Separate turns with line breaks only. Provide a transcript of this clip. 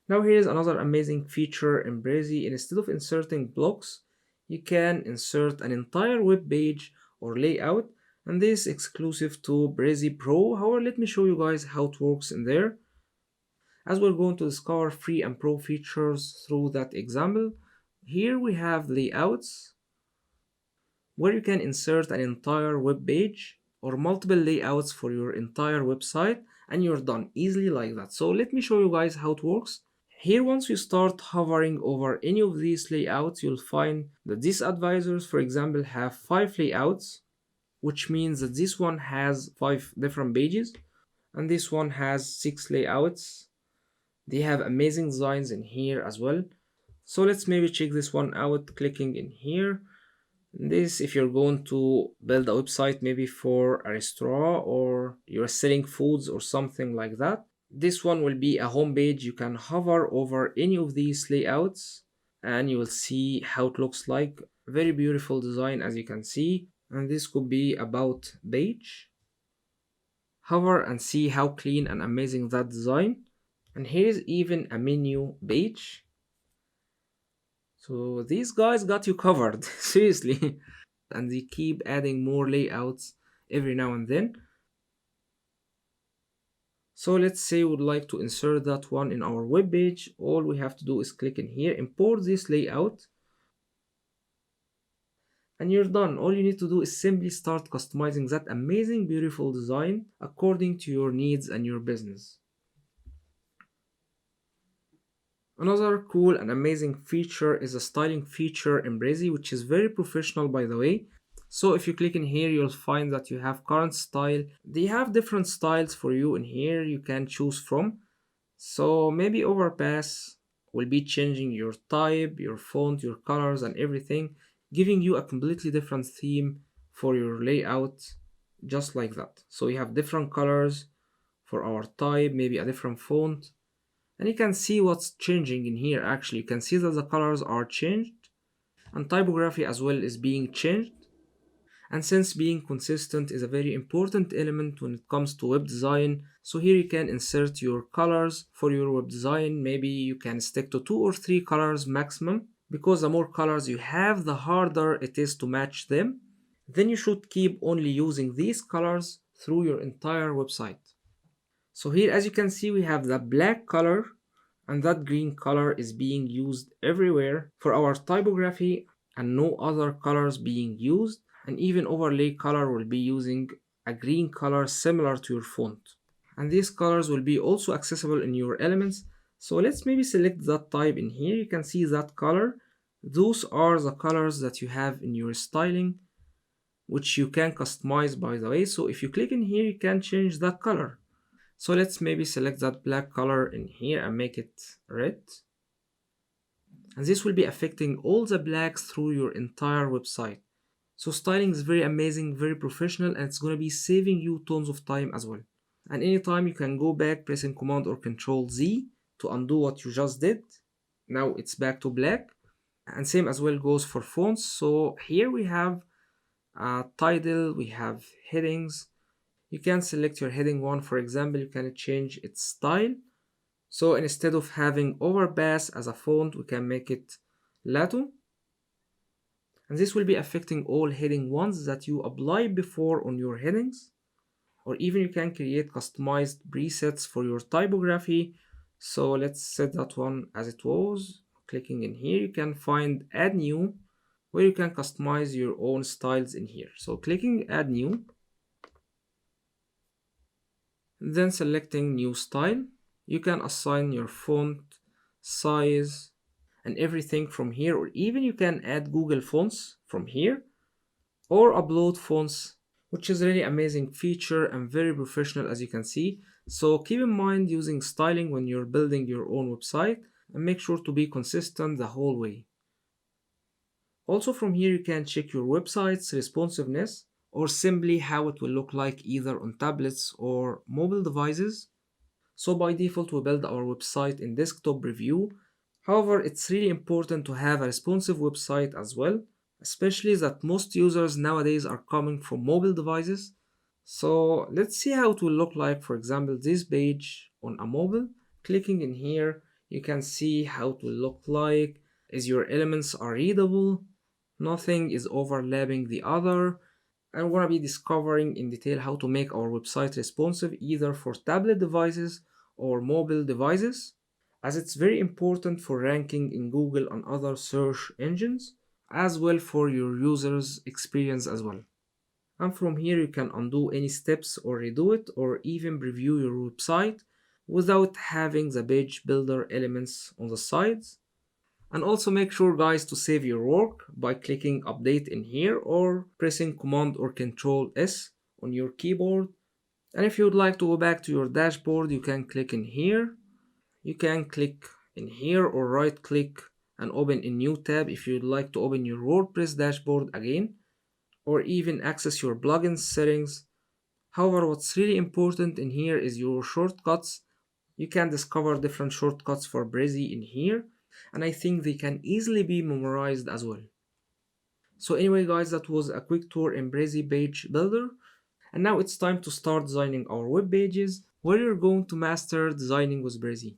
Now here is another amazing feature in Brizy. Instead of inserting blocks, you can insert an entire web page or layout, and this is exclusive to Brizy Pro. However, let me show you guys how it works in there, as we're going to discover free and pro features through that example. Here we have layouts, where you can insert an entire web page or multiple layouts for your entire website, and you're done easily like that. So let me show you guys how it works. Here, once you start hovering over any of these layouts, you'll find that these advisors, for example, have 5 layouts, which means that this one has 5 different pages, and this one has 6 layouts. They have amazing designs in here as well. So let's maybe check this one out, clicking in here. This, if you're going to build a website maybe for a restaurant or you're selling foods or something like that, this one will be a home page. You can hover over any of these layouts and you will see how it looks like. Very beautiful design, as you can see. And this could be about page. Hover and see how clean and amazing that design. And here is even a menu page. So these guys got you covered, seriously. And they keep adding more layouts every now and then. So let's say we would like to insert that one in our web page. All we have to do is click in here, import this layout, and you're done. All you need to do is simply start customizing that amazing, beautiful design according to your needs and your business. Another cool and amazing feature is a styling feature in Brizy, which is very professional, by the way. So if you click in here, you'll find that you have current style. They have different styles for you in here you can choose from. So maybe Overpass will be changing your type, your font, your colors and everything, giving you a completely different theme for your layout, just like that. So you have different colors for our type, maybe a different font. And you can see what's changing in here. Actually, you can see that the colors are changed and typography as well is being changed. And since being consistent is a very important element when it comes to web design, so here you can insert your colors for your web design. Maybe you can stick to 2 or 3 colors maximum, because the more colors you have, the harder it is to match them. Then you should keep only using these colors through your entire website. So here, as you can see, we have the black color, and that green color is being used everywhere for our typography, and no other colors being used. And even overlay color will be using a green color similar to your font. And these colors will be also accessible in your elements. So let's maybe select that type in here. You can see that color. Those are the colors that you have in your styling, which you can customize, by the way. So if you click in here, you can change that color. So let's maybe select that black color in here and make it red. And this will be affecting all the blacks through your entire website. So styling is very amazing, very professional, and it's going to be saving you tons of time as well. And anytime you can go back pressing Command or Control Z to undo what you just did. Now it's back to black. And same as well goes for fonts. So here we have a title, we have headings. You can select your heading one, for example. You can change its style. So instead of having Overpass as a font, we can make it Lato. And this will be affecting all heading ones that you applied before on your headings. Or even you can create customized presets for your typography. So let's set that one as it was. Clicking in here, you can find Add New, where you can customize your own styles in here. So clicking Add New, then selecting New Style, you can assign your font, size, and everything from here. Or even you can add Google Fonts from here, or upload fonts, which is a really amazing feature and very professional, as you can see. So keep in mind using styling when you're building your own website, and make sure to be consistent the whole way. Also from here you can check your website's responsiveness, or simply how it will look like either on tablets or mobile devices. So by default we build our website in desktop preview. However, it's really important to have a responsive website as well, especially that most users nowadays are coming from mobile devices. So let's see how it will look like, for example, this page on a mobile. Clicking in here, You can see how to look like, is your elements are readable, nothing is overlapping the other. And we're gonna be discovering in detail how to make our website responsive either for tablet devices or mobile devices, as it's very important for ranking in Google and other search engines, as well for your users' experience as well. And from here you can undo any steps or redo it or even preview your website without having the page builder elements on the sides. And also make sure guys to save your work by clicking update in here or pressing command or control S on your keyboard. And if you would like to go back to your dashboard, you can click in here. You can click in here or right click and open a new tab if you'd like to open your WordPress dashboard again, or even access your plugins settings. However, what's really important in here is your shortcuts. You can discover different shortcuts for Brizy in here, and I think they can easily be memorized as well. So anyway guys, that was a quick tour in Brizy Page Builder, and now it's time to start designing our web pages where you're going to master designing with Brizy.